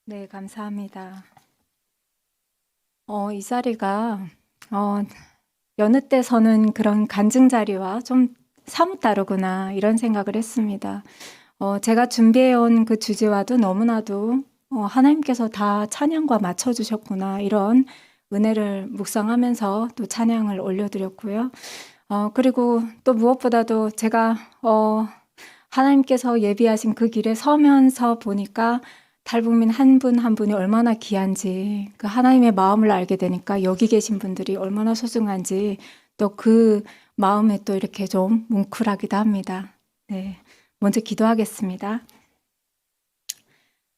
네, 감사합니다. 이 자리가, 여느 때서는 그런 간증 자리와 좀 사뭇 다르구나, 이런 생각을 했습니다. 제가 준비해온 그 주제와도 너무나도 하나님께서 다 찬양과 맞춰주셨구나, 이런 은혜를 묵상하면서 또 찬양을 올려드렸고요. 그리고 또 무엇보다도 제가, 하나님께서 예비하신 그 길에 서면서 보니까 탈북민 한 분 한 분이 얼마나 귀한지, 그 하나님의 마음을 알게 되니까 여기 계신 분들이 얼마나 소중한지 또 그 마음에 또 이렇게 좀 뭉클하기도 합니다. 네, 먼저 기도하겠습니다.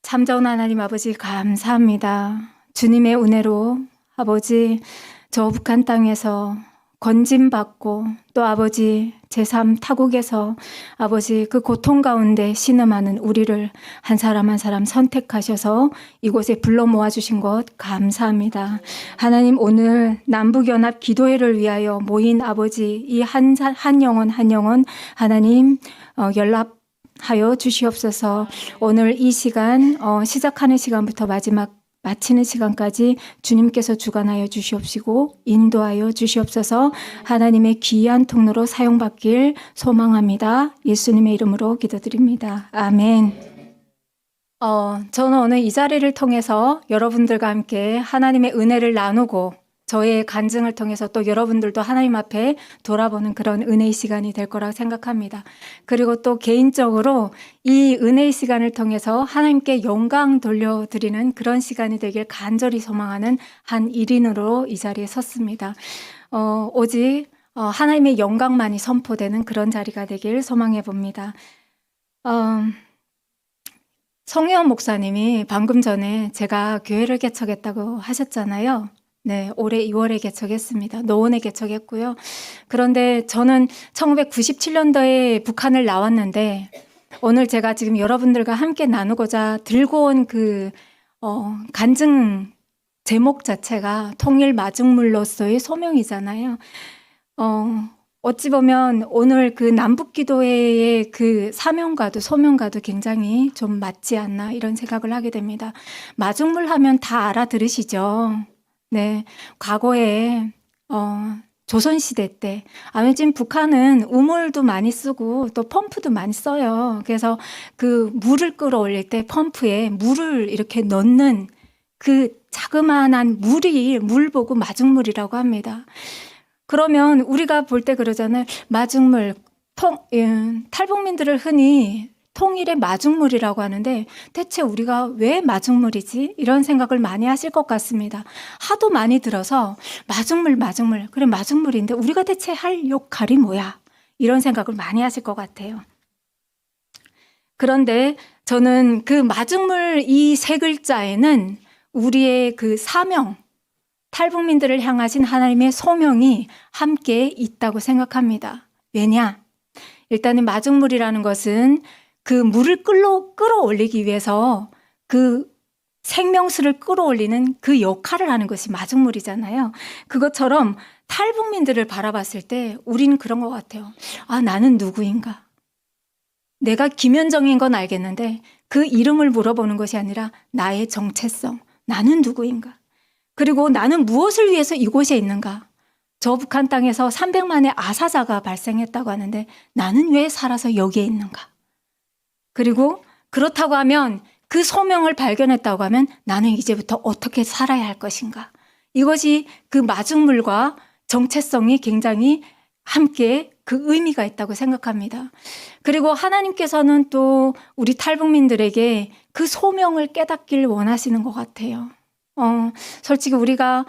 참 좋은 하나님 아버지 감사합니다. 주님의 은혜로 아버지 저 북한 땅에서 건짐받고 또 아버지 제3 타국에서 아버지 그 고통 가운데 신음하는 우리를 한 사람 한 사람 선택하셔서 이곳에 불러 모아주신 것 감사합니다. 하나님 오늘 남북연합 기도회를 위하여 모인 아버지 이 한 영혼 한 영혼 하나님 연락하여 주시옵소서. 오늘 이 시간 시작하는 시간부터 마치는 시간까지 주님께서 주관하여 주시옵시고 인도하여 주시옵소서. 하나님의 귀한 통로로 사용받길 소망합니다. 예수님의 이름으로 기도드립니다. 아멘. 저는 오늘 이 자리를 통해서 여러분들과 함께 하나님의 은혜를 나누고 저의 간증을 통해서 또 여러분들도 하나님 앞에 돌아보는 그런 은혜의 시간이 될 거라고 생각합니다. 그리고 또 개인적으로 이 은혜의 시간을 통해서 하나님께 영광 돌려드리는 그런 시간이 되길 간절히 소망하는 한 일인으로 이 자리에 섰습니다. 오직 하나님의 영광만이 선포되는 그런 자리가 되길 소망해 봅니다. 성혜원 목사님이 방금 전에 제가 교회를 개척했다고 하셨잖아요. 네, 올해 2월에 개척했습니다. 노원에 개척했고요. 그런데 저는 1997년도에 북한을 나왔는데 오늘 제가 지금 여러분들과 함께 나누고자 들고 온 그 간증 제목 자체가 통일 마중물로서의 소명이잖아요. 어찌 보면 오늘 그 남북기도회의 그 사명과도 소명과도 굉장히 좀 맞지 않나 이런 생각을 하게 됩니다. 마중물 하면 다 알아들으시죠? 네, 과거에 조선시대 때 아무튼 북한은 우물도 많이 쓰고 또 펌프도 많이 써요. 그래서 그 물을 끌어올릴 때 펌프에 물을 이렇게 넣는 그 자그마한 물 보고 마중물이라고 합니다. 그러면 우리가 볼 때 그러잖아요. 마중물, 탈북민들을 흔히 통일의 마중물이라고 하는데 대체 우리가 왜 마중물이지? 이런 생각을 많이 하실 것 같습니다. 하도 많이 들어서 마중물. 그래 마중물인데 우리가 대체 할 역할이 뭐야? 이런 생각을 많이 하실 것 같아요. 그런데 저는 그 마중물 이 세 글자에는 우리의 그 사명, 탈북민들을 향하신 하나님의 소명이 함께 있다고 생각합니다. 왜냐? 일단은 마중물이라는 것은 그 물을 끌어올리기 위해서 그 생명수를 끌어올리는 그 역할을 하는 것이 마중물이잖아요. 그것처럼 탈북민들을 바라봤을 때 우리는 그런 것 같아요. 아, 나는 누구인가? 내가 김현정인 건 알겠는데 그 이름을 물어보는 것이 아니라 나의 정체성, 나는 누구인가? 그리고 나는 무엇을 위해서 이곳에 있는가? 저 북한 땅에서 300만의 아사자가 발생했다고 하는데 나는 왜 살아서 여기에 있는가? 그리고 그렇다고 하면 그 소명을 발견했다고 하면 나는 이제부터 어떻게 살아야 할 것인가? 이것이 그 마중물과 정체성이 굉장히 함께 그 의미가 있다고 생각합니다. 그리고 하나님께서는 또 우리 탈북민들에게 그 소명을 깨닫길 원하시는 것 같아요. 솔직히 우리가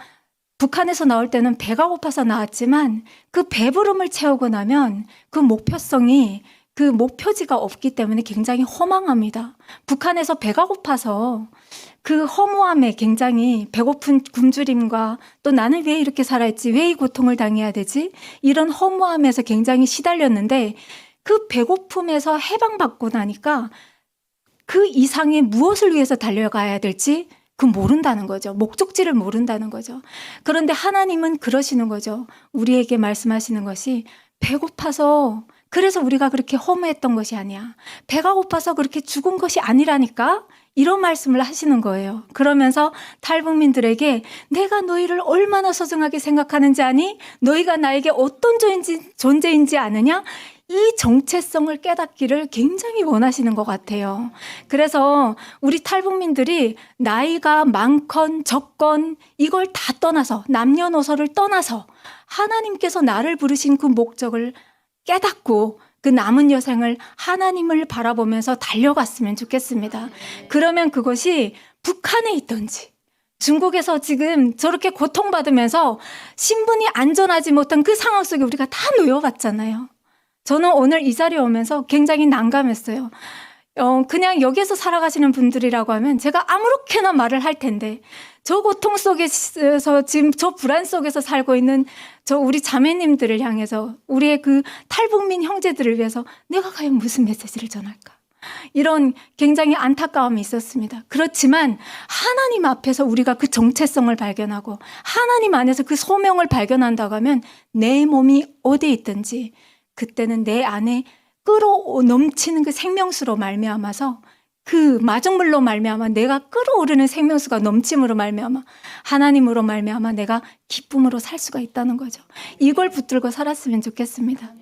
북한에서 나올 때는 배가 고파서 나왔지만 그 배부름을 채우고 나면 그 목표성이 그 목표지가 없기 때문에 굉장히 허망합니다. 북한에서 배가 고파서 그 허무함에 굉장히 배고픈 굶주림과 또 나는 왜 이렇게 살아있지? 왜 이 고통을 당해야 되지? 이런 허무함에서 굉장히 시달렸는데 그 배고픔에서 해방받고 나니까 그 이상의 무엇을 위해서 달려가야 될지 모른다는 거죠. 목적지를 모른다는 거죠. 그런데 하나님은 그러시는 거죠. 우리에게 말씀하시는 것이 배고파서 그래서 우리가 그렇게 허무했던 것이 아니야. 배가 고파서 그렇게 죽은 것이 아니라니까. 이런 말씀을 하시는 거예요. 그러면서 탈북민들에게 내가 너희를 얼마나 소중하게 생각하는지 아니? 너희가 나에게 어떤 존재인지 아느냐? 이 정체성을 깨닫기를 굉장히 원하시는 것 같아요. 그래서 우리 탈북민들이 나이가 많건 적건 이걸 다 떠나서, 남녀노소를 떠나서 하나님께서 나를 부르신 그 목적을 깨닫고 그 남은 여생을 하나님을 바라보면서 달려갔으면 좋겠습니다. 그러면 그것이 북한에 있든지 중국에서 지금 저렇게 고통받으면서 신분이 안전하지 못한 그 상황 속에 우리가 다 놓여봤잖아요. 저는 오늘 이 자리에 오면서 굉장히 난감했어요. 그냥 여기서 살아가시는 분들이라고 하면 제가 아무렇게나 말을 할 텐데 저 고통 속에서 지금 저 불안 속에서 살고 있는 저 우리 자매님들을 향해서 우리의 그 탈북민 형제들을 위해서 내가 과연 무슨 메시지를 전할까? 이런 굉장히 안타까움이 있었습니다. 그렇지만 하나님 앞에서 우리가 그 정체성을 발견하고 하나님 안에서 그 소명을 발견한다고 하면 내 몸이 어디에 있든지 그때는 내 안에 넘치는 그 생명수로 말미암아서 그 마중물로 말미암아 내가 끓어오르는 생명수가 넘침으로 말미암아 하나님으로 말미암아 내가 기쁨으로 살 수가 있다는 거죠. 이걸 붙들고 살았으면 좋겠습니다.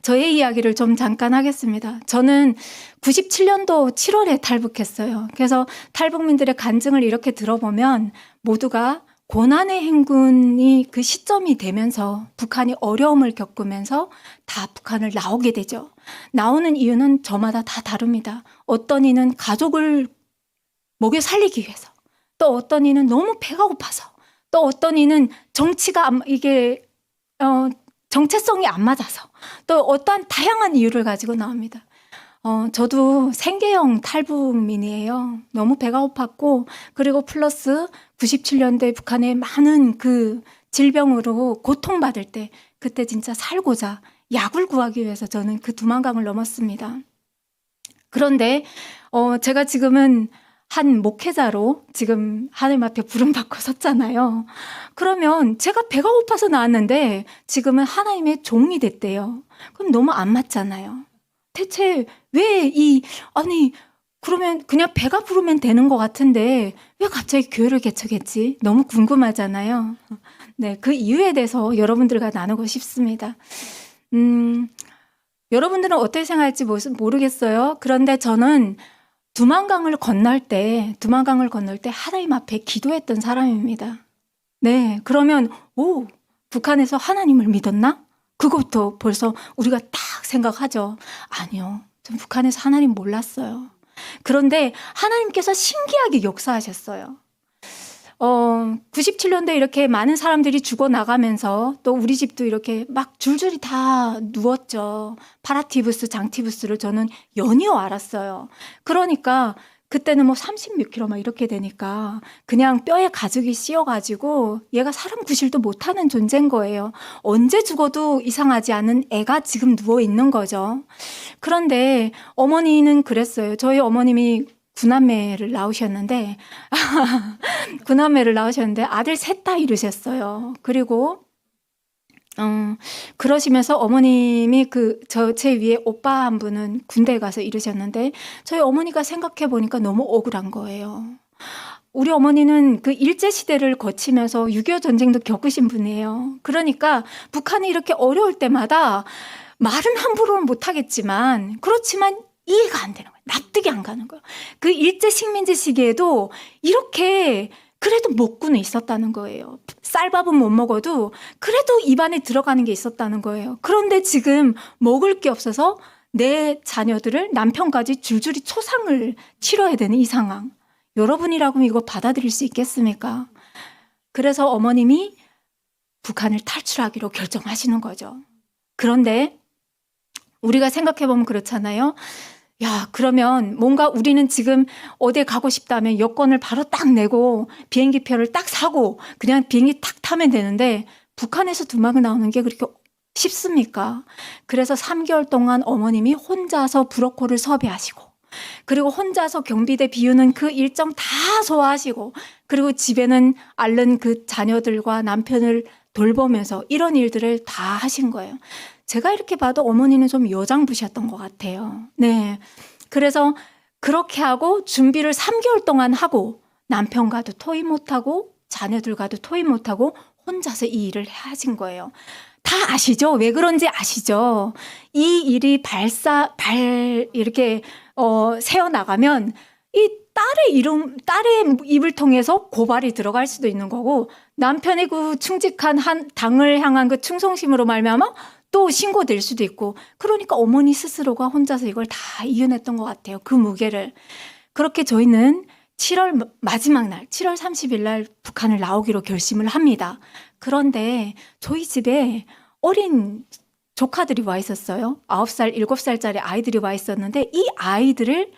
저의 이야기를 좀 잠깐 하겠습니다. 저는 97년도 7월에 탈북했어요. 그래서 탈북민들의 간증을 이렇게 들어보면 모두가 고난의 행군이 그 시점이 되면서 북한이 어려움을 겪으면서 다 북한을 나오게 되죠. 나오는 이유는 저마다 다 다릅니다. 어떤 이는 가족을 먹여 살리기 위해서, 또 어떤 이는 너무 배가 고파서, 또 어떤 이는 정체성이 안 맞아서, 또 어떠한 다양한 이유를 가지고 나옵니다. 저도 생계형 탈북민이에요. 너무 배가 고팠고, 그리고 플러스 97년도에 북한의 많은 그 질병으로 고통받을 때, 그때 진짜 살고자 약을 구하기 위해서 저는 그 두만강을 넘었습니다. 그런데, 제가 지금은 한 목회자로 지금 하나님 앞에 부름받고 섰잖아요. 그러면 제가 배가 고파서 나왔는데 지금은 하나님의 종이 됐대요. 그럼 너무 안 맞잖아요. 대체 그러면 그냥 배가 부르면 되는 것 같은데 왜 갑자기 교회를 개척했지? 너무 궁금하잖아요. 네, 그 이유에 대해서 여러분들과 나누고 싶습니다. 여러분들은 어떻게 생각할지 모르겠어요. 그런데 저는 두만강을 건널 때 하나님 앞에 기도했던 사람입니다. 네, 그러면 북한에서 하나님을 믿었나? 그것도 벌써 우리가 딱 생각하죠. 아니요, 전 북한에서 하나님 몰랐어요. 그런데 하나님께서 신기하게 역사하셨어요. 97년도에 이렇게 많은 사람들이 죽어나가면서 또 우리 집도 이렇게 막 줄줄이 다 누웠죠. 파라티부스, 장티부스를 저는 연이어 알았어요. 그러니까 그때는 뭐 30몇 킬로 막 이렇게 되니까 그냥 뼈에 가죽이 씌어가지고 얘가 사람 구실도 못하는 존재인 거예요. 언제 죽어도 이상하지 않은 애가 지금 누워 있는 거죠. 그런데 어머니는 그랬어요. 저희 어머님이 구남매를 낳으셨는데 아들 셋 다 이루셨어요. 그리고 그러시면서 어머님이 제 위에 오빠 한 분은 군대에 가서 이르셨는데 저희 어머니가 생각해 보니까 너무 억울한 거예요. 우리 어머니는 그 일제시대를 거치면서 6.25 전쟁도 겪으신 분이에요. 그러니까 북한이 이렇게 어려울 때마다 말은 함부로는 못하겠지만 그렇지만 이해가 안 되는 거예요. 납득이 안 가는 거예요. 그 일제 식민지 시기에도 이렇게 그래도 먹고는 있었다는 거예요. 쌀밥은 못 먹어도 그래도 입안에 들어가는 게 있었다는 거예요. 그런데 지금 먹을 게 없어서 내 자녀들을 남편까지 줄줄이 초상을 치러야 되는 이 상황. 여러분이라고 이거 받아들일 수 있겠습니까? 그래서 어머님이 북한을 탈출하기로 결정하시는 거죠. 그런데 우리가 생각해보면 그렇잖아요. 야, 그러면 뭔가 우리는 지금 어디에 가고 싶다면 여권을 바로 딱 내고 비행기표를 딱 사고 그냥 비행기 탁 타면 되는데 북한에서 두만강 나오는 게 그렇게 쉽습니까? 그래서 3개월 동안 어머님이 혼자서 브로콜을 섭외하시고 그리고 혼자서 경비대 비우는 그 일정 다 소화하시고 그리고 집에는 앓는 그 자녀들과 남편을 돌보면서 이런 일들을 다 하신 거예요. 제가 이렇게 봐도 어머니는 좀 여장부셨던 것 같아요. 네. 그래서 그렇게 하고 준비를 3개월 동안 하고 남편과도 토의 못하고 자녀들과도 토의 못하고 혼자서 이 일을 해야진 거예요. 다 아시죠? 왜 그런지 아시죠? 이 일이 이렇게 새어나가면 이 딸의 입을 통해서 고발이 들어갈 수도 있는 거고, 남편의 그 충직한 당을 향한 그 충성심으로 말미암아 또 신고될 수도 있고, 그러니까 어머니 스스로가 혼자서 이걸 다 이겨냈던 것 같아요. 그 무게를. 그렇게 저희는 7월 마지막 날, 7월 30일 날 북한을 나오기로 결심을 합니다. 그런데 저희 집에 어린 조카들이 와 있었어요. 9살, 7살짜리 아이들이 와 있었는데, 이 아이들을,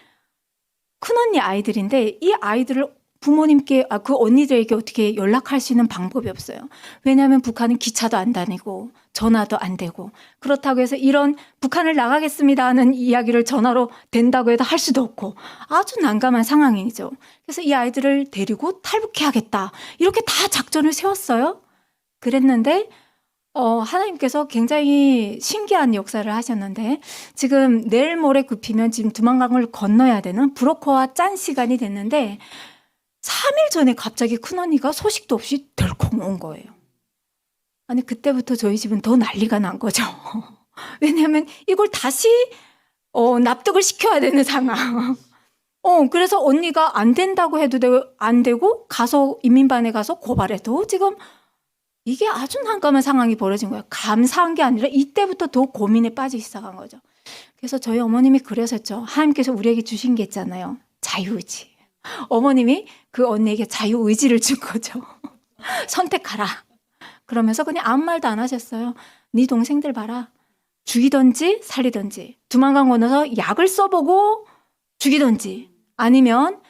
큰언니 아이들인데, 이 아이들을 부모님께, 그 언니들에게 어떻게 연락할 수 있는 방법이 없어요. 왜냐하면 북한은 기차도 안 다니고 전화도 안 되고, 그렇다고 해서 이런 북한을 나가겠습니다 하는 이야기를 전화로 된다고 해도 할 수도 없고, 아주 난감한 상황이죠. 그래서 이 아이들을 데리고 탈북해야겠다, 이렇게 다 작전을 세웠어요. 그랬는데 하나님께서 굉장히 신기한 역사를 하셨는데, 지금 내일 모레 급히면 지금 두만강을 건너야 되는 브로커와 짠 시간이 됐는데 3일 전에 갑자기 큰언니가 소식도 없이 덜컥 온 거예요. 아니, 그때부터 저희 집은 더 난리가 난 거죠. 왜냐하면 이걸 다시 납득을 시켜야 되는 상황. 그래서 언니가 안 된다고 해도 안 되고, 가서 인민반에 가서 고발해도 지금 이게 아주 난감한 상황이 벌어진 거예요. 감사한 게 아니라 이때부터 더 고민에 빠지기 시작한 거죠. 그래서 저희 어머님이 그러셨죠. 하나님께서 우리에게 주신 게 있잖아요. 자유의지. 어머님이 그 언니에게 자유의지를 준 거죠. 선택하라. 그러면서 그냥 아무 말도 안 하셨어요. 네 동생들 봐라. 죽이든지 살리든지, 두만강 건너서 약을 써보고 죽이든지, 아니면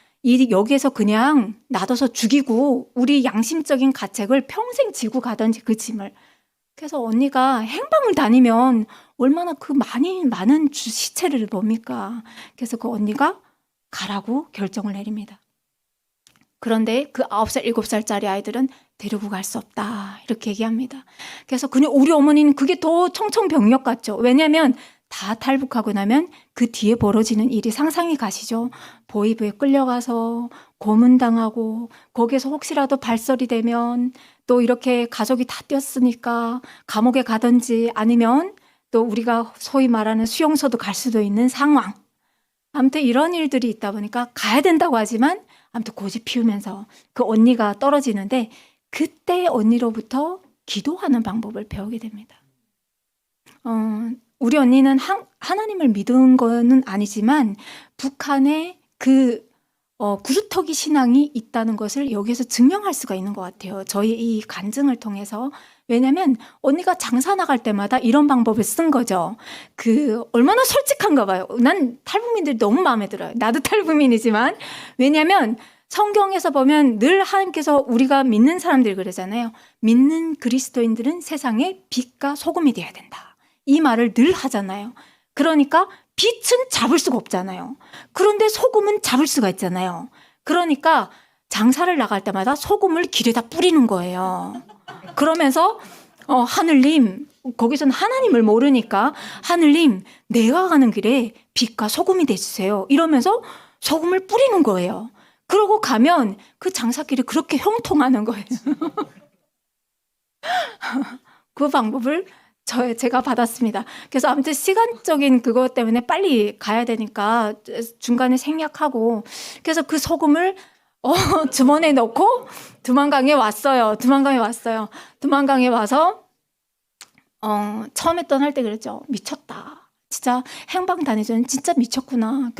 여기에서 그냥 놔둬서 죽이고 우리 양심적인 가책을 평생 지고 가든지, 그 짐을. 그래서 언니가 행방을 다니면 얼마나 그 많은 시체를 봅니까? 그래서 그 언니가 가라고 결정을 내립니다. 그런데 그 9살, 7살짜리 아이들은 데리고 갈 수 없다, 이렇게 얘기합니다. 그래서 그냥 우리 어머니는 그게 더 청천벽력 같죠. 왜냐하면 다 탈북하고 나면 그 뒤에 벌어지는 일이 상상이 가시죠. 보위부에 끌려가서 고문당하고, 거기에서 혹시라도 발설이 되면 또 이렇게 가족이 다 뛰었으니까 감옥에 가든지, 아니면 또 우리가 소위 말하는 수용소도 갈 수도 있는 상황. 아무튼 이런 일들이 있다 보니까 가야 된다고 하지만 아무튼 고집 피우면서 그 언니가 떨어지는데, 그때 언니로부터 기도하는 방법을 배우게 됩니다. 우리 언니는 하나님을 믿은 거는 아니지만 북한에 그 구루터기 신앙이 있다는 것을 여기에서 증명할 수가 있는 것 같아요. 저희 이 간증을 통해서. 왜냐면 언니가 장사 나갈 때마다 이런 방법을 쓴 거죠. 얼마나 솔직한가 봐요. 난 탈북민들이 너무 마음에 들어요. 나도 탈북민이지만. 왜냐면 성경에서 보면 늘 하나님께서, 우리가 믿는 사람들 그러잖아요. 믿는 그리스도인들은 세상에 빛과 소금이 되어야 된다, 이 말을 늘 하잖아요. 그러니까 빛은 잡을 수가 없잖아요. 그런데 소금은 잡을 수가 있잖아요. 그러니까 장사를 나갈 때마다 소금을 길에다 뿌리는 거예요. 그러면서 하늘님, 거기서는 하나님을 모르니까, 하늘님, 내가 가는 길에 빛과 소금이 되주세요, 이러면서 소금을 뿌리는 거예요. 그러고 가면 그 장사길이 그렇게 형통하는 거예요. 그 방법을 제가 받았습니다. 그래서 아무튼 시간적인 그것 때문에 빨리 가야 되니까 중간에 생략하고, 그래서 그 소금을 주머니에 넣고 두만강에 왔어요. 두만강에 와서 처음에 떠날 때 그랬죠. 미쳤다. 진짜 행방 다니전 진짜 미쳤구나.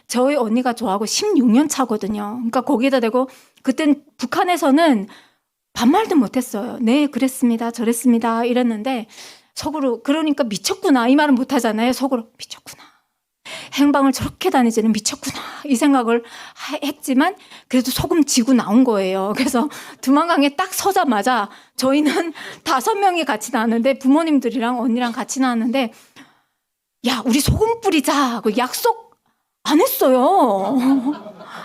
저희 언니가 저하고 16년 차거든요. 그러니까 거기에다 대고, 그땐 북한에서는 반말도 못했어요. 네, 그랬습니다, 저랬습니다 이랬는데, 속으로, 그러니까 미쳤구나 이 말은 못하잖아요. 속으로 미쳤구나, 행방을 저렇게 다니지는 미쳤구나, 이 생각을 했지만 그래도 소금 지고 나온 거예요. 그래서 두만강에 딱 서자마자 저희는 5명이 같이 나왔는데, 부모님들이랑 언니랑 같이 나왔는데, 야, 우리 소금 뿌리자 그 약속 안 했어요.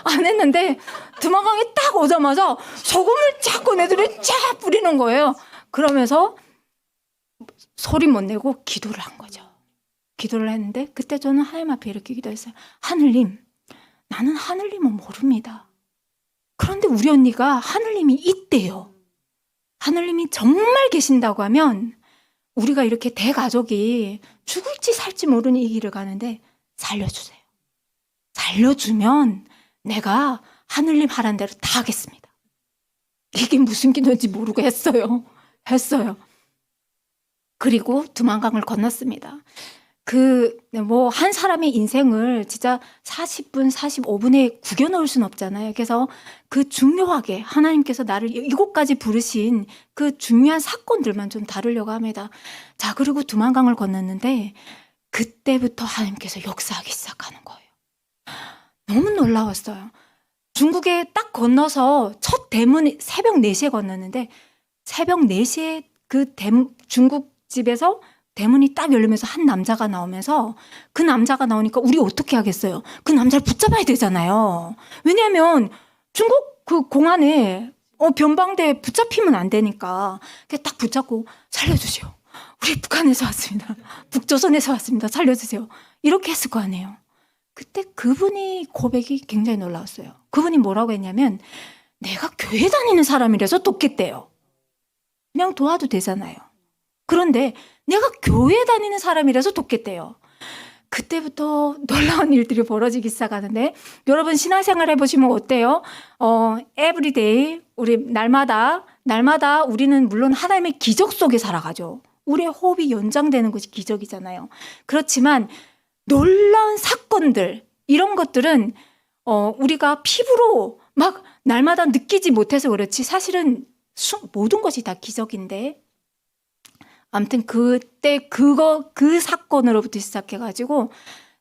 안 했는데 두만강에 딱 오자마자 소금을 쫙 꺼내더니 쫙 뿌리는 거예요. 그러면서 소리 못 내고 기도를 한 거죠. 기도를 했는데, 그때 저는 하나님 앞에 이렇게 기도했어요. 하늘님, 나는 하늘님은 모릅니다. 그런데 우리 언니가 하늘님이 있대요. 하늘님이 정말 계신다고 하면 우리가 이렇게 대가족이 죽을지 살지 모르는 이 길을 가는데 살려주세요. 살려주면 내가 하늘님 하란 대로 다 하겠습니다. 이게 무슨 기도인지 모르고 했어요. 그리고 두만강을 건넜습니다. 한 사람의 인생을 진짜 40분, 45분에 구겨 넣을 수는 없잖아요. 그래서 그 중요하게 하나님께서 나를 이곳까지 부르신 그 중요한 사건들만 좀 다루려고 합니다. 자, 그리고 두만강을 건넜는데 그때부터 하나님께서 역사하기 시작하는 거예요. 너무 놀라웠어요. 중국에 딱 건너서 첫 대문 새벽 4시에 건넜는데 새벽 4시에 그 중국집에서 대문이 딱 열리면서 한 남자가 나오면서 그 남자가 나오니까 우리 어떻게 하겠어요? 그 남자를 붙잡아야 되잖아요. 왜냐하면 중국 그 공안에 변방대 붙잡히면 안 되니까 딱 붙잡고 살려주세요. 우리 북한에서 왔습니다. 북조선에서 왔습니다. 살려주세요. 이렇게 했을 거 아니에요. 그때 그분이 고백이 굉장히 놀라웠어요. 그분이 뭐라고 했냐면 내가 교회 다니는 사람이라서 돕겠대요. 그냥 도와도 되잖아요. 그런데 내가 교회 다니는 사람이라서 돕겠대요. 그때부터 놀라운 일들이 벌어지기 시작하는데 여러분 신앙생활 해보시면 어때요? everyday 우리 날마다 우리는 물론 하나님의 기적 속에 살아가죠. 우리의 호흡이 연장되는 것이 기적이잖아요. 그렇지만 놀라운 사건들 이런 것들은 우리가 피부로 막 날마다 느끼지 못해서 그렇지 사실은 모든 것이 다 기적인데 아무튼 그때 그 사건으로부터 시작해가지고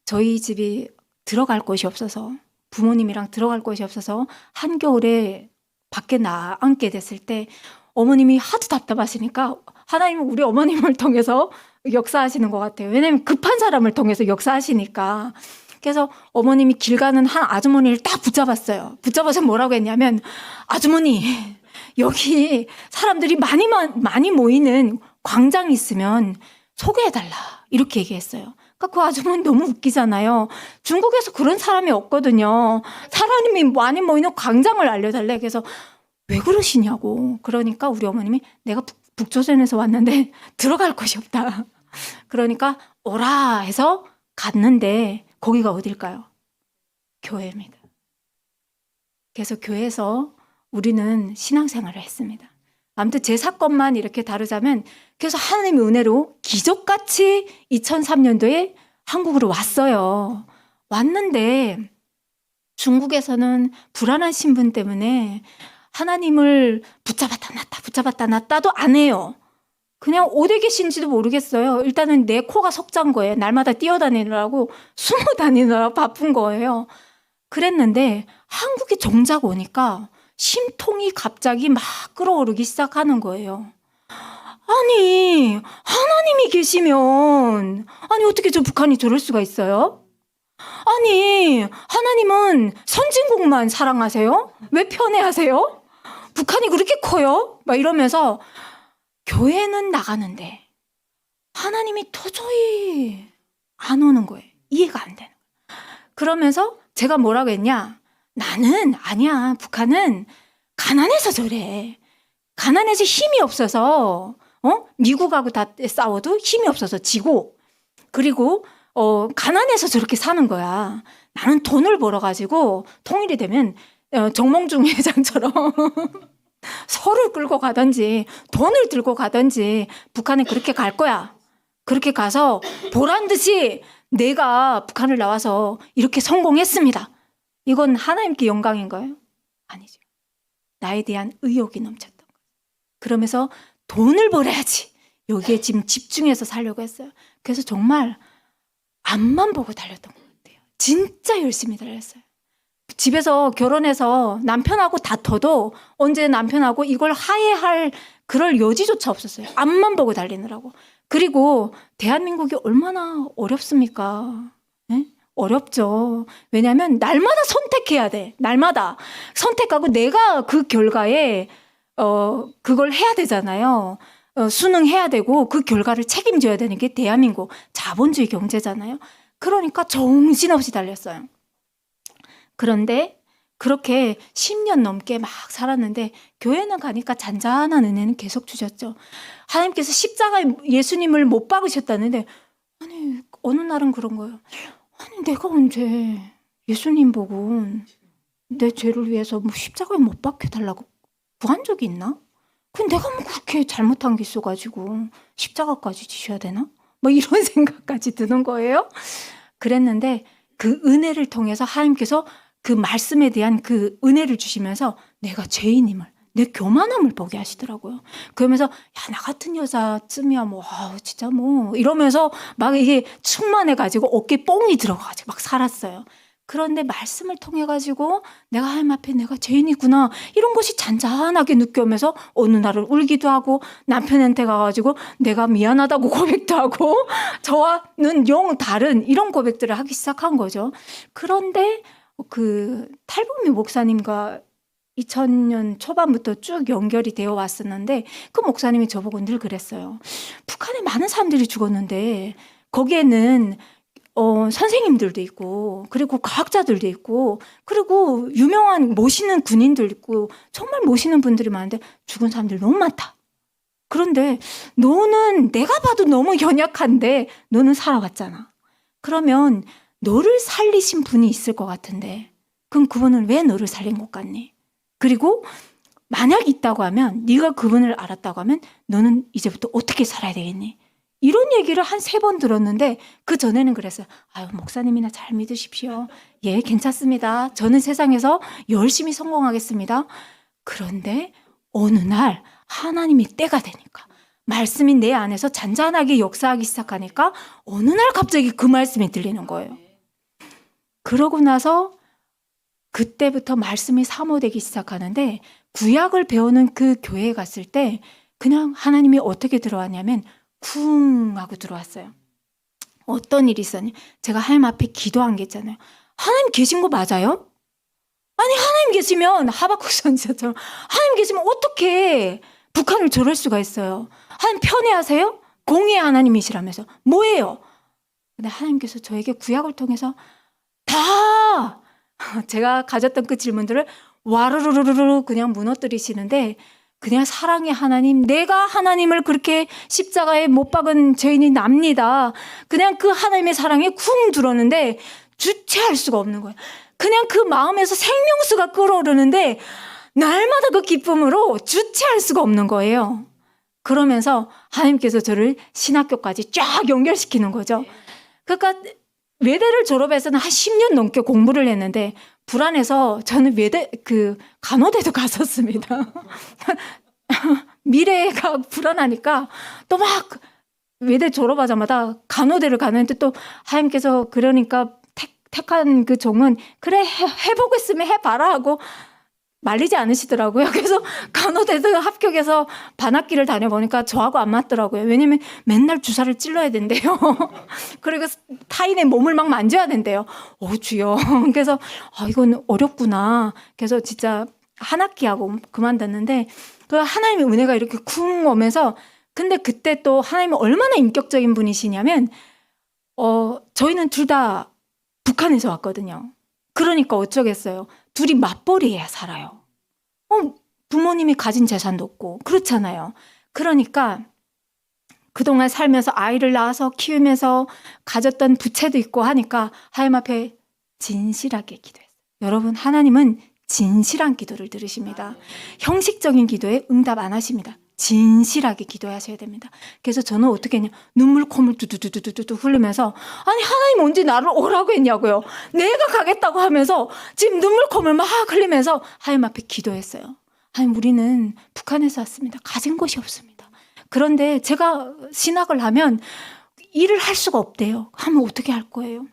저희 집이 들어갈 곳이 없어서 부모님이랑 들어갈 곳이 없어서 한겨울에 밖에 나앉게 됐을 때 어머님이 하도 답답하시니까 하나님은 우리 어머님을 통해서 역사하시는 것 같아요. 왜냐하면 급한 사람을 통해서 역사하시니까. 그래서 어머님이 길 가는 한 아주머니를 딱 붙잡았어요. 붙잡아서 뭐라고 했냐면 아주머니 여기 사람들이 많이 모이는 광장이 있으면 소개해달라 이렇게 얘기했어요. 그러니까 그 아주머니 너무 웃기잖아요. 중국에서 그런 사람이 없거든요. 사람이 많이 모이는 광장을 알려달래. 그래서 왜 그러시냐고. 그러니까 우리 어머님이 내가 북조선에서 왔는데 들어갈 곳이 없다. 그러니까 오라 해서 갔는데 거기가 어딜까요? 교회입니다. 그래서 교회에서 우리는 신앙생활을 했습니다. 아무튼 제 사건만 이렇게 다루자면 그래서 하나님의 은혜로 기적같이 2003년도에 한국으로 왔어요. 왔는데 중국에서는 불안한 신분 때문에 하나님을 붙잡았다 놨다도 안 해요. 그냥 어디 계신지도 모르겠어요. 일단은 내 코가 석자인 거예요. 날마다 뛰어다니느라고 숨어 다니느라 바쁜 거예요. 그랬는데 한국에 정작 오니까 심통이 갑자기 막 끓어오르기 시작하는 거예요. 아니 하나님이 계시면 아니 어떻게 저 북한이 저럴 수가 있어요? 아니 하나님은 선진국만 사랑하세요? 왜 편애하세요? 북한이 그렇게 커요? 막 이러면서 교회는 나가는데 하나님이 도저히 안 오는 거예요. 이해가 안 되는 거예요. 그러면서 제가 뭐라고 했냐? 나는 아니야. 북한은 가난해서 저래. 가난해서 힘이 없어서 미국하고 다 싸워도 힘이 없어서 지고 그리고 가난해서 저렇게 사는 거야. 나는 돈을 벌어가지고 통일이 되면 정몽중 회장처럼 서를 끌고 가든지 돈을 들고 가든지 북한에 그렇게 갈 거야. 그렇게 가서 보란 듯이 내가 북한을 나와서 이렇게 성공했습니다. 이건 하나님께 영광인가요? 아니죠. 나에 대한 의욕이 넘쳤던 거죠. 그러면서 돈을 벌어야지. 여기에 지금 집중해서 살려고 했어요. 그래서 정말 앞만 보고 달렸던 것 같아요. 진짜 열심히 달렸어요. 집에서 결혼해서 남편하고 다퉈도 언제 남편하고 이걸 화해할 그럴 여지조차 없었어요. 앞만 보고 달리느라고. 그리고 대한민국이 얼마나 어렵습니까? 네? 어렵죠. 왜냐하면 날마다 선택해야 돼. 날마다 선택하고 내가 그 결과에 그걸 해야 되잖아요. 순응해야 되고 그 결과를 책임져야 되는 게 대한민국 자본주의 경제잖아요. 그러니까 정신없이 달렸어요. 그런데 그렇게 10년 넘게 막 살았는데 교회는 가니까 잔잔한 은혜는 계속 주셨죠. 하나님께서 십자가에 예수님을 못 박으셨다는데 아니 어느 날은 그런 거예요. 아니 내가 언제 예수님 보고 내 죄를 위해서 뭐 십자가에 못 박혀달라고 구한 적이 있나? 근데 내가 뭐 그렇게 잘못한 게 있어가지고 십자가까지 지셔야 되나? 뭐 이런 생각까지 드는 거예요. 그랬는데 그 은혜를 통해서 하나님께서 그 말씀에 대한 그 은혜를 주시면서 내가 죄인임을, 내 교만함을 보게 하시더라고요. 그러면서 야, 나 같은 여자쯤이야 뭐 진짜 뭐 이러면서 막 이게 충만해가지고 어깨 뽕이 들어가가지고 막 살았어요. 그런데 말씀을 통해 가지고 내가 하나님 앞에 내가 죄인이구나 이런 것이 잔잔하게 느껴오면서 어느 날은 울기도 하고 남편한테 가가지고 내가 미안하다고 고백도 하고 저와는 영 다른 이런 고백들을 하기 시작한 거죠. 그런데 그 탈북미 목사님과 2000년 초반부터 쭉 연결이 되어 왔었는데 그 목사님이 저보고 늘 그랬어요. 북한에 많은 사람들이 죽었는데 거기에는 선생님들도 있고 그리고 과학자들도 있고 그리고 유명한 모시는 군인들 있고 정말 모시는 분들이 많은데 죽은 사람들 너무 많다. 그런데 너는 내가 봐도 너무 연약한데 너는 살아왔잖아. 그러면 너를 살리신 분이 있을 것 같은데 그럼 그분은 왜 너를 살린 것 같니? 그리고 만약 있다고 하면 네가 그분을 알았다고 하면 너는 이제부터 어떻게 살아야 되겠니? 이런 얘기를 한 3번 들었는데 그 전에는 그랬어요. 아유 목사님이나 잘 믿으십시오. 예 괜찮습니다. 저는 세상에서 열심히 성공하겠습니다. 그런데 어느 날 하나님의 때가 되니까 말씀이 내 안에서 잔잔하게 역사하기 시작하니까 어느 날 갑자기 그 말씀이 들리는 거예요. 그러고 나서 그때부터 말씀이 사모되기 시작하는데 구약을 배우는 그 교회에 갔을 때 그냥 하나님이 어떻게 들어왔냐면 쿵 하고 들어왔어요. 어떤 일이 있었냐? 제가 하나님 앞에 기도한 게 있잖아요. 하나님 계신 거 맞아요? 아니 하나님 계시면 하박국 선지자처럼 하나님 계시면 어떻게 북한을 저럴 수가 있어요? 하나님 편애하세요? 공의의 하나님이시라면서 뭐예요? 근데 하나님께서 저에게 구약을 통해서 다 제가 가졌던 그 질문들을 와르르르르 그냥 무너뜨리시는데 그냥 사랑의 하나님, 내가 하나님을 그렇게 십자가에 못 박은 죄인이 납니다. 그냥 그 하나님의 사랑에 쿵 들었는데 주체할 수가 없는 거예요. 그냥 그 마음에서 생명수가 끓어오르는데 날마다 그 기쁨으로 주체할 수가 없는 거예요. 그러면서 하나님께서 저를 신학교까지 쫙 연결시키는 거죠. 그러니까 외대를 졸업해서는 한 10년 넘게 공부를 했는데 불안해서 저는 간호대도 갔었습니다. 미래가 불안하니까 또 막 외대 졸업하자마자 간호대를 가는데 또 하나님께서 그러니까 택한 그 종은 그래 해보겠으면 해봐라 하고 말리지 않으시더라고요. 그래서 간호대도 합격해서 반학기를 다녀보니까 저하고 안 맞더라고요. 왜냐면 맨날 주사를 찔러야 된대요. 그리고 타인의 몸을 막 만져야 된대요. 주여. 그래서 이건 어렵구나. 그래서 진짜 한 학기하고 그만뒀는데 그 하나님의 은혜가 이렇게 쿵 오면서 근데 그때 또 하나님은 얼마나 인격적인 분이시냐면 저희는 둘 다 북한에서 왔거든요. 그러니까 어쩌겠어요. 둘이 맞벌이해야 살아요. 부모님이 가진 재산도 없고 그렇잖아요. 그러니까 그동안 살면서 아이를 낳아서 키우면서 가졌던 부채도 있고 하니까 하나님 앞에 진실하게 기도했어요. 여러분 하나님은 진실한 기도를 들으십니다. 형식적인 기도에 응답 안 하십니다. 진실하게 기도하셔야 됩니다. 그래서 저는 어떻게 했냐 눈물 콧물 두두두두두 흘리면서 아니 하나님 언제 나를 오라고 했냐고요. 내가 가겠다고 하면서 지금 눈물 콧물 막 흘리면서 하나님 앞에 기도했어요. 하나님 우리는 북한에서 왔습니다. 가진 것이 없습니다. 그런데 제가 신학을 하면 일을 할 수가 없대요. 하면 어떻게 할 거예요?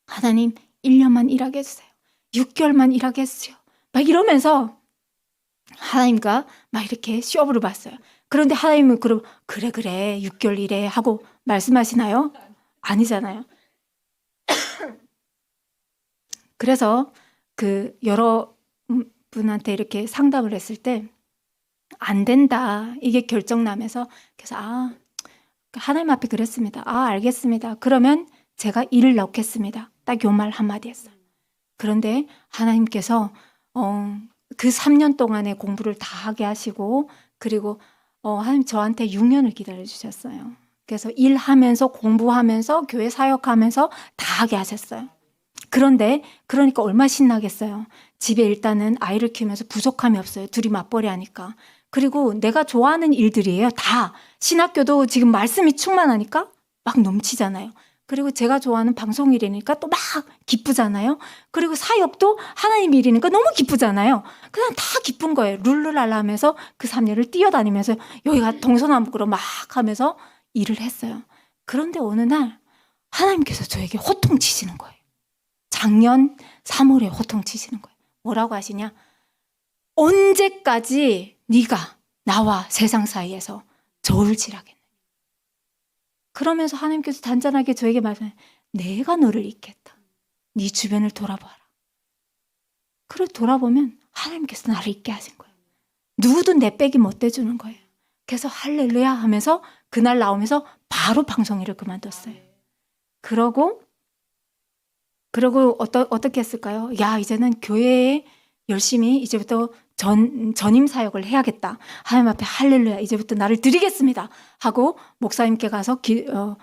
하나님 1년만 일하게 해주세요. 6개월만 일하게 해주세요. 막 이러면서 하나님과 막 이렇게 시험을 봤어요. 그런데 하나님은 그래 6개월 일해 하고 말씀하시나요? 아니잖아요. 그래서 그 여러 분한테 이렇게 상담을 했을 때 안 된다 이게 결정나면서 그래서 하나님 앞에 그랬습니다. 알겠습니다. 그러면 제가 일을 넣겠습니다. 딱 요 말 한마디 했어요. 그런데 하나님께서 그 3년 동안의 공부를 다 하게 하시고, 그리고 하나님 저한테 6년을 기다려주셨어요. 그래서 일하면서 공부하면서 교회 사역하면서 다 하게 하셨어요. 그런데 그러니까 얼마나 신나겠어요. 집에 일단은 아이를 키우면서 부족함이 없어요. 둘이 맞벌이 하니까. 그리고 내가 좋아하는 일들이에요. 다. 신학교도 지금 말씀이 충만하니까 막 넘치잖아요. 그리고 제가 좋아하는 방송 일이니까 또 막 기쁘잖아요. 그리고 사역도 하나님 일이니까 너무 기쁘잖아요. 그냥 다 기쁜 거예요. 룰루랄라 하면서 그 3년을 뛰어다니면서 여기가 동서남북으로 막 하면서 일을 했어요. 그런데 어느 날 하나님께서 저에게 호통치시는 거예요. 작년 3월에 호통치시는 거예요. 뭐라고 하시냐? 언제까지 네가 나와 세상 사이에서 저울질하겠느냐. 그러면서 하나님께서 단단하게 저에게 말씀해요. 내가 너를 잊겠다. 네 주변을 돌아봐라. 그걸 돌아보면 하나님께서 나를 잊게 하신 거예요. 누구도 내 빼기 못 대주는 거예요. 그래서 할렐루야 하면서 그날 나오면서 바로 방송일을 그만뒀어요. 그러고 어떻게 했을까요? 야, 이제는 교회에 열심히 이제부터 전임 사역을 해야겠다. 하나님 앞에 할렐루야, 이제부터 나를 드리겠습니다 하고 목사님께 가서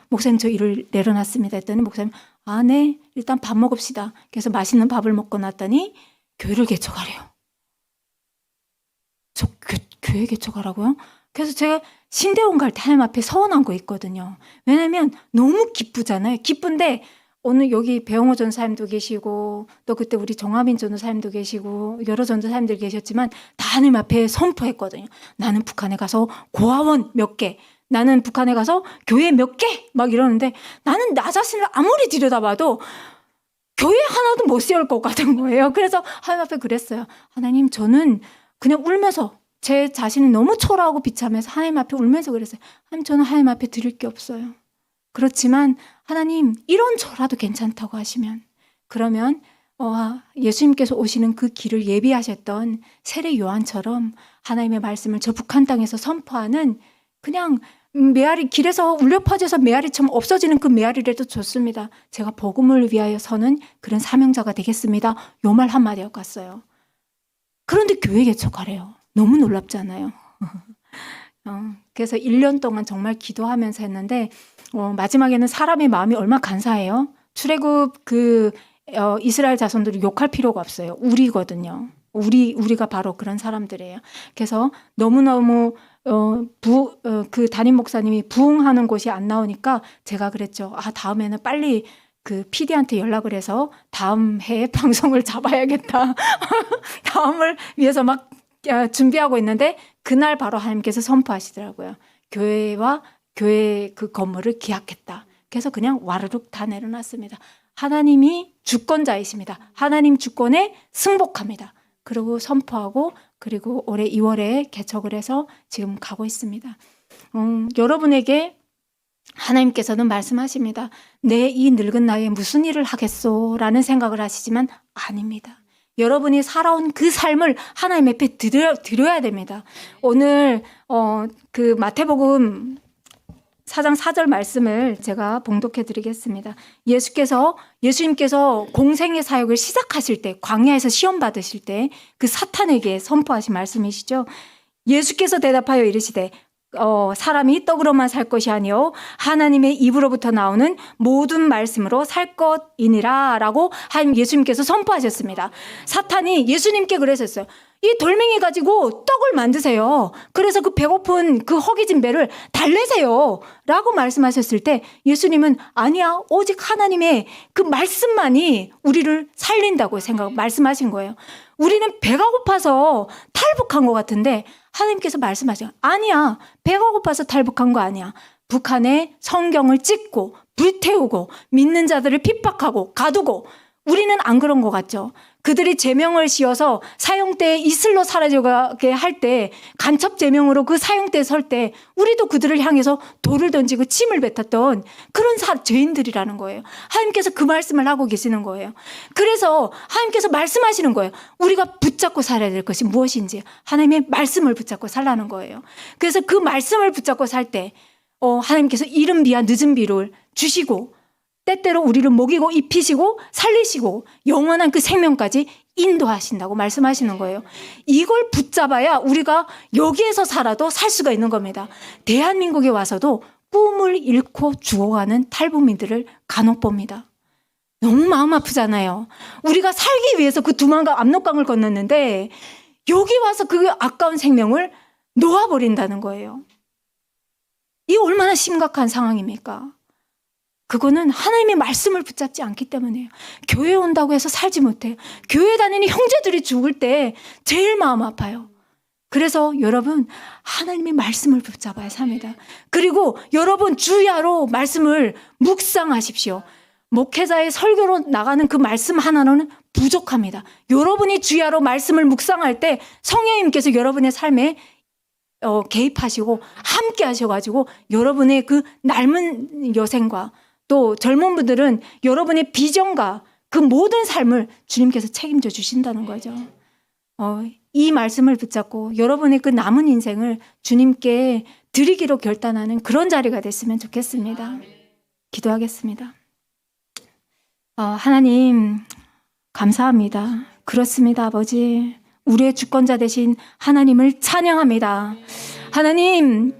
목사님 저 일을 내려놨습니다 했더니 목사님 네, 일단 밥 먹읍시다. 그래서 맛있는 밥을 먹고 났더니 교회를 개척하래요. 저 교회 개척하라고요? 그래서 제가 신대원 갈 때 하나님 앞에 서원한 거 있거든요. 왜냐면 너무 기쁘잖아요. 기쁜데 오늘 여기 배영호 전사님도 계시고 또 그때 우리 정화민 전도사님도 계시고 여러 전도사님들 계셨지만 다 하나님 앞에 선포했거든요. 나는 북한에 가서 고아원 몇 개, 나는 북한에 가서 교회 몇 개 막 이러는데 나는 나 자신을 아무리 들여다봐도 교회 하나도 못 세울 것 같은 거예요. 그래서 하나님 앞에 그랬어요. 하나님, 저는 그냥 울면서 제 자신이 너무 초라하고 비참해서 하나님 앞에 울면서 그랬어요. 하나님, 저는 하나님 앞에 드릴 게 없어요. 그렇지만 하나님, 이런 저라도 괜찮다고 하시면, 그러면 예수님께서 오시는 그 길을 예비하셨던 세례 요한처럼 하나님의 말씀을 저 북한 땅에서 선포하는, 그냥 메아리, 길에서 울려 퍼져서 메아리처럼 없어지는 그 메아리라도 좋습니다. 제가 복음을 위하여 서는 그런 사명자가 되겠습니다. 요 말 한마디 하고 갔어요. 그런데 교회 개척하래요. 너무 놀랍잖아요. 그래서 1년 동안 정말 기도하면서 했는데 마지막에는 사람의 마음이 얼마나 간사해요. 출애굽 이스라엘 자손들을 욕할 필요가 없어요. 우리거든요. 우리가 바로 그런 사람들이에요. 그래서 너무너무 그 담임 목사님이 부흥하는 곳이 안 나오니까 제가 그랬죠. 다음에는 빨리 그 PD한테 연락을 해서 다음 해에 방송을 잡아야겠다. 다음을 위해서 막 준비하고 있는데 그날 바로 하나님께서 선포하시더라고요. 교회와 교회 그 건물을 기약했다. 그래서 그냥 와르륵 다 내려놨습니다. 하나님이 주권자이십니다. 하나님 주권에 승복합니다. 그리고 선포하고 그리고 올해 2월에 개척을 해서 지금 가고 있습니다. 여러분에게 하나님께서는 말씀하십니다. 내 이 늙은 나이에 무슨 일을 하겠소? 라는 생각을 하시지만 아닙니다. 여러분이 살아온 그 삶을 하나님 앞에 드려야 됩니다. 오늘 그 마태복음 4장 4절 말씀을 제가 봉독해 드리겠습니다. 예수님께서 공생의 사역을 시작하실 때, 광야에서 시험 받으실 때 그 사탄에게 선포하신 말씀이시죠. 예수께서 대답하여 이르시되 사람이 떡으로만 살 것이 아니요 하나님의 입으로부터 나오는 모든 말씀으로 살 것이니라 라고 예수님께서 선포하셨습니다. 사탄이 예수님께 그랬었어요. 이 돌멩이 가지고 떡을 만드세요. 그래서 그 배고픈 그 허기진 배를 달래세요 라고 말씀하셨을 때 예수님은 아니야, 오직 하나님의 그 말씀만이 우리를 살린다고 말씀하신 거예요. 우리는 배가 고파서 탈북한 것 같은데 하나님께서 말씀하세요. 아니야, 배가 고파서 탈북한 거 아니야. 북한에 성경을 찍고 불태우고 믿는 자들을 핍박하고 가두고, 우리는 안 그런 것 같죠. 그들이 제명을 씌워서 사형대에 이슬로 사라져가게 할 때, 간첩 제명으로 그 사형대에 설 때 우리도 그들을 향해서 돌을 던지고 침을 뱉었던 그런 죄인들이라는 거예요. 하나님께서 그 말씀을 하고 계시는 거예요. 그래서 하나님께서 말씀하시는 거예요. 우리가 붙잡고 살아야 될 것이 무엇인지 하나님의 말씀을 붙잡고 살라는 거예요. 그래서 그 말씀을 붙잡고 살 때 하나님께서 이른 비와 늦은 비를 주시고 때때로 우리를 먹이고 입히시고 살리시고 영원한 그 생명까지 인도하신다고 말씀하시는 거예요. 이걸 붙잡아야 우리가 여기에서 살아도 살 수가 있는 겁니다. 대한민국에 와서도 꿈을 잃고 죽어가는 탈북민들을 간혹 봅니다. 너무 마음 아프잖아요. 우리가 살기 위해서 그 두만강 압록강을 건넜는데 여기 와서 그 아까운 생명을 놓아버린다는 거예요. 이 얼마나 심각한 상황입니까? 그거는 하나님의 말씀을 붙잡지 않기 때문이에요. 교회 온다고 해서 살지 못해요. 교회 다니는 형제들이 죽을 때 제일 마음 아파요. 그래서 여러분 하나님의 말씀을 붙잡아야 삽니다. 그리고 여러분 주야로 말씀을 묵상하십시오. 목회자의 설교로 나가는 그 말씀 하나로는 부족합니다. 여러분이 주야로 말씀을 묵상할 때 성령님께서 여러분의 삶에 개입하시고 함께 하셔가지고 여러분의 그 낡은 여생과 또 젊은 분들은 여러분의 비전과 그 모든 삶을 주님께서 책임져 주신다는 거죠. 이 말씀을 붙잡고 여러분의 그 남은 인생을 주님께 드리기로 결단하는 그런 자리가 됐으면 좋겠습니다. 기도하겠습니다. 하나님 감사합니다. 그렇습니다, 아버지. 우리의 주권자 되신 하나님을 찬양합니다. 하나님,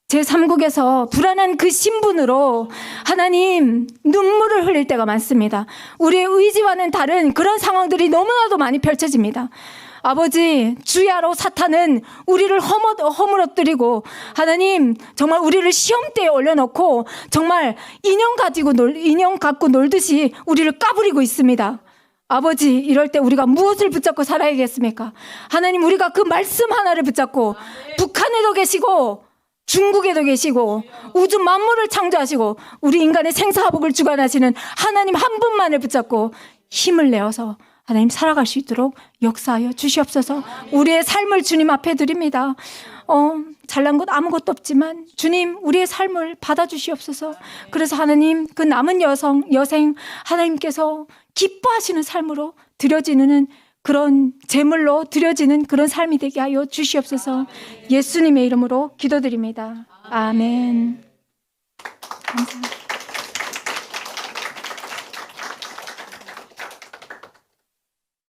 제3국에서 불안한 그 신분으로 하나님 눈물을 흘릴 때가 많습니다. 우리의 의지와는 다른 그런 상황들이 너무나도 많이 펼쳐집니다. 아버지, 주야로 사탄은 우리를 허물어뜨리고 하나님 정말 우리를 시험대에 올려놓고 정말 인형 갖고 놀듯이 우리를 까부리고 있습니다. 아버지, 이럴 때 우리가 무엇을 붙잡고 살아야겠습니까? 하나님, 우리가 그 말씀 하나를 붙잡고 북한에도 계시고 중국에도 계시고 우주 만물을 창조하시고 우리 인간의 생사화복을 주관하시는 하나님 한 분만을 붙잡고 힘을 내어서 하나님 살아갈 수 있도록 역사하여 주시옵소서. 우리의 삶을 주님 앞에 드립니다. 잘난 것 아무것도 없지만 주님 우리의 삶을 받아주시옵소서. 그래서 하나님 그 남은 여생 하나님께서 기뻐하시는 삶으로 드려지는 그런 제물로 드려지는 그런 삶이 되게 하여 주시옵소서. 예수님의 이름으로 기도드립니다. 아멘. 감사합니다.